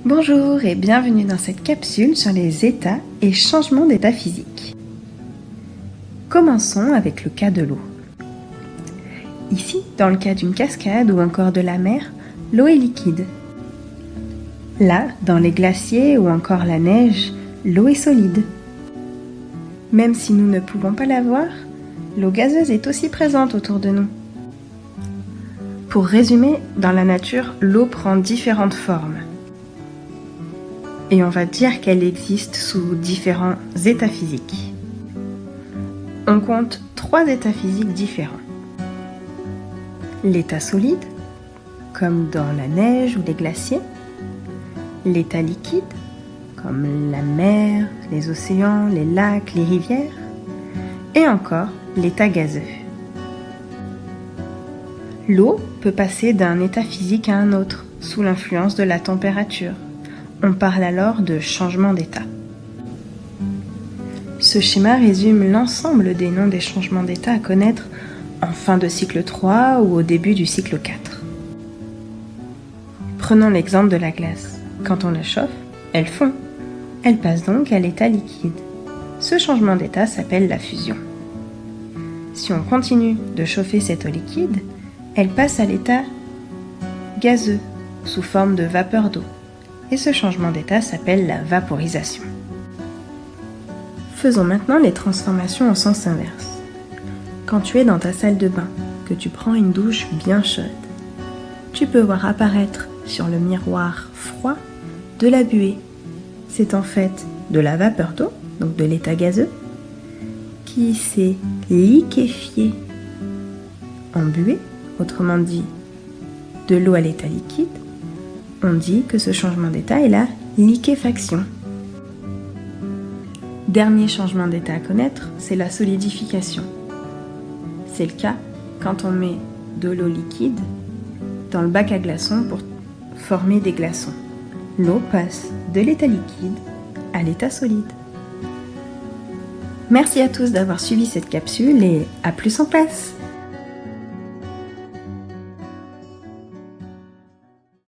Bonjour et bienvenue dans cette capsule sur les états et changements d'état physique. Commençons avec le cas de l'eau. Ici, dans le cas d'une cascade ou encore de la mer, l'eau est liquide. Là, dans les glaciers ou encore la neige, l'eau est solide. Même si nous ne pouvons pas la voir, l'eau gazeuse est aussi présente autour de nous. Pour résumer, dans la nature, l'eau prend différentes formes. Et on va dire qu'elle existe sous différents états physiques. On compte 3 états physiques différents. L'état solide, comme dans la neige ou les glaciers. L'état liquide, comme la mer, les océans, les lacs, les rivières. Et encore, l'état gazeux. L'eau peut passer d'un état physique à un autre, sous l'influence de la température. On parle alors de changement d'état. Ce schéma résume l'ensemble des noms des changements d'état à connaître en fin de cycle 3 ou au début du cycle 4. Prenons l'exemple de la glace. Quand on la chauffe, elle fond. Elle passe donc à l'état liquide. Ce changement d'état s'appelle la fusion. Si on continue de chauffer cette eau liquide, elle passe à l'état gazeux, sous forme de vapeur d'eau. Et ce changement d'état s'appelle la vaporisation. Faisons maintenant les transformations en sens inverse. Quand tu es dans ta salle de bain, que tu prends une douche bien chaude, tu peux voir apparaître sur le miroir froid de la buée. C'est en fait de la vapeur d'eau, donc de l'état gazeux, qui s'est liquéfiée en buée, autrement dit de l'eau à l'état liquide. On dit que ce changement d'état est la liquéfaction. Dernier changement d'état à connaître, c'est la solidification. C'est le cas quand on met de l'eau liquide dans le bac à glaçons pour former des glaçons. L'eau passe de l'état liquide à l'état solide. Merci à tous d'avoir suivi cette capsule et à plus en classe!